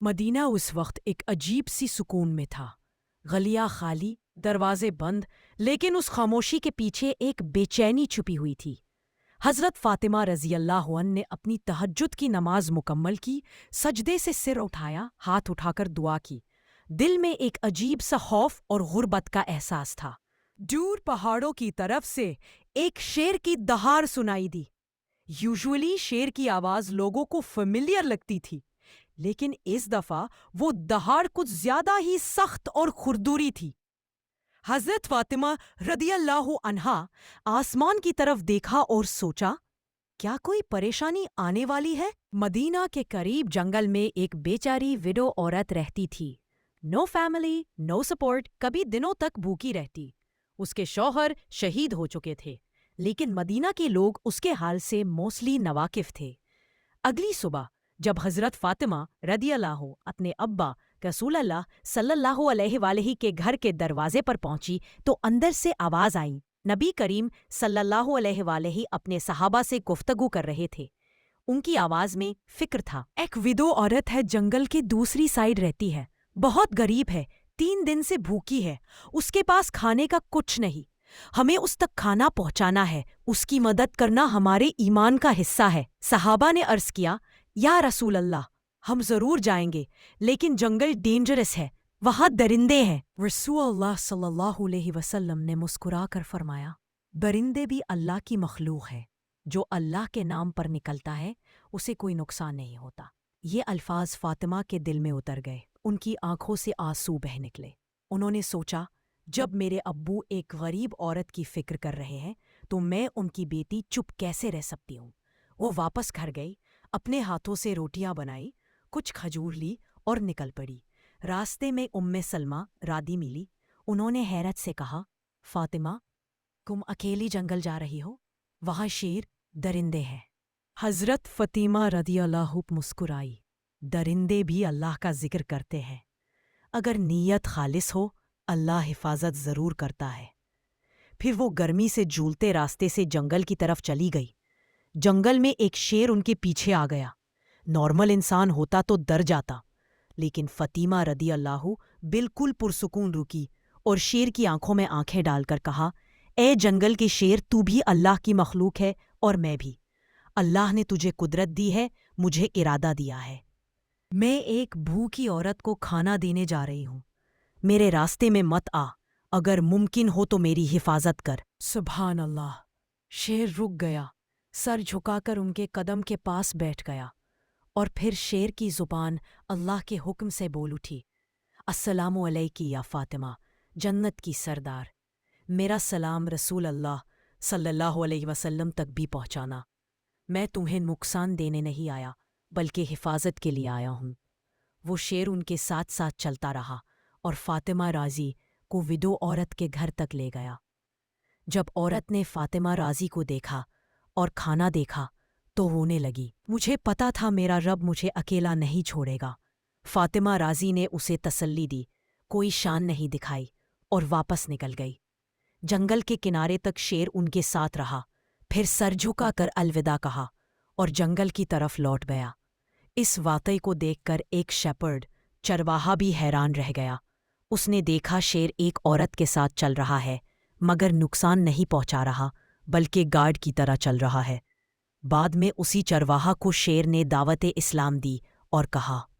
مدینہ اس وقت ایک عجیب سی سکون میں تھا۔ گلیاں خالی، دروازے بند، لیکن اس خاموشی کے پیچھے ایک بے چینی چھپی ہوئی تھی۔ حضرت فاطمہ رضی اللہ عنہ نے اپنی تہجد کی نماز مکمل کی، سجدے سے سر اٹھایا، ہاتھ اٹھا کر دعا کی۔ دل میں ایک عجیب سا خوف اور غربت کا احساس تھا۔ دور پہاڑوں کی طرف سے ایک شیر کی دہاڑ سنائی دی۔ یوزولی شیر کی آواز لوگوں کو فیملیئر لگتی تھی، لیکن اس دفعہ وہ دہاڑ کچھ زیادہ ہی سخت اور کھردری تھی۔ حضرت فاطمہ رضی اللہ عنہا آسمان کی طرف دیکھا اور سوچا، کیا کوئی پریشانی آنے والی ہے؟ مدینہ کے قریب جنگل میں ایک بیچاری وڈو عورت رہتی تھی۔ نو فیملی، نو سپورٹ، کبھی دنوں تک بھوکی رہتی۔ اس کے شوہر شہید ہو چکے تھے، لیکن مدینہ کے لوگ اس کے حال سے موسٹلی ناواقف تھے۔ اگلی صبح جب حضرت فاطمہ رضی اللہ اپنے ابا رسول اللہ صلی اللہ علیہ وآلہ کے گھر کے دروازے پر پہنچی تو اندر سے آواز آئی۔ نبی کریم صلی اللہ علیہ وآلہ اپنے صحابہ سے گفتگو کر رہے تھے۔ ان کی آواز میں فکر تھا۔ ایک ودو عورت ہے، جنگل کے دوسری سائیڈ رہتی ہے، بہت غریب ہے، 3 دن سے بھوکی ہے، اس کے پاس کھانے کا کچھ نہیں، ہمیں اس تک کھانا پہنچانا ہے، اس کی مدد کرنا ہمارے ایمان کا حصہ ہے۔ صحابہ نے عرض کیا، یا رسول اللہ، ہم ضرور جائیں گے، لیکن جنگل ڈینجرس ہے، وہاں درندے ہیں۔ رسول اللہ صلی اللہ علیہ وسلم نے مسکرا کر فرمایا، درندے بھی اللہ کی مخلوق ہے، جو اللہ کے نام پر نکلتا ہے اسے کوئی نقصان نہیں ہوتا۔ یہ الفاظ فاطمہ کے دل میں اتر گئے، ان کی آنکھوں سے آنسو بہہ نکلے۔ انہوں نے سوچا، جب میرے ابو ایک غریب عورت کی فکر کر رہے ہیں تو میں ان کی بیٹی چپ کیسے رہ سکتی ہوں؟ وہ واپس گھر گئی، اپنے ہاتھوں سے روٹیاں بنائی، کچھ کھجور لی اور نکل پڑی۔ راستے میں سلمہ رادی ملی۔ انہوں نے حیرت سے کہا، فاطمہ، تم اکیلی جنگل جا رہی ہو؟ وہاں شیر، درندے ہیں۔ حضرت فاطمہ رضی اللہ مسکرائی، درندے بھی اللہ کا ذکر کرتے ہیں، اگر نیت خالص ہو اللہ حفاظت ضرور کرتا ہے۔ پھر وہ گرمی سے جھولتے راستے سے جنگل کی طرف چلی گئی۔ جنگل میں ایک شیر ان کے پیچھے آ گیا۔ نارمل انسان ہوتا تو ڈر جاتا، لیکن فاطمہ رضی اللہ بالکل پرسکون رکی اور شیر کی آنکھوں میں آنکھیں ڈال کر کہا، اے جنگل کے شیر، تو بھی اللہ کی مخلوق ہے اور میں بھی۔ اللہ نے تجھے قدرت دی ہے، مجھے ارادہ دیا ہے۔ میں ایک بھوکی عورت کو کھانا دینے جا رہی ہوں، میرے راستے میں مت آ، اگر ممکن ہو تو میری حفاظت کر۔ سبحان اللہ! شیر رک گیا، سر جھکا کر ان کے قدم کے پاس بیٹھ گیا، اور پھر شیر کی زبان اللہ کے حکم سے بول اٹھی، السلام علیکی یا فاطمہ، جنت کی سردار، میرا سلام رسول اللہ صلی اللہ علیہ وسلم تک بھی پہنچانا۔ میں تمہیں نقصان دینے نہیں آیا، بلکہ حفاظت کے لیے آیا ہوں۔ وہ شیر ان کے ساتھ ساتھ چلتا رہا اور فاطمہ رازی کو ودو عورت کے گھر تک لے گیا۔ جب عورت نے فاطمہ رازی کو دیکھا اور کھانا دیکھا تو رونے لگی۔ مجھے پتا تھا میرا رب مجھے اکیلا نہیں چھوڑے گا۔ فاطمہ رازی نے اسے تسلی دی، کوئی شان نہیں دکھائی، اور واپس نکل گئی۔ جنگل کے کنارے تک شیر ان کے ساتھ رہا، پھر سر جھکا کر الوداع کہا اور جنگل کی طرف لوٹ گیا۔ اس واقعے کو دیکھ کر ایک شیپرڈ چرواہا بھی حیران رہ گیا۔ اس نے دیکھا شیر ایک عورت کے ساتھ چل رہا ہے، مگر نقصان نہیں پہنچا رہا، بلکہ گارڈ کی طرح چل رہا ہے۔ بعد میں اسی چرواہا کو شیر نے دعوت اسلام دی اور کہا،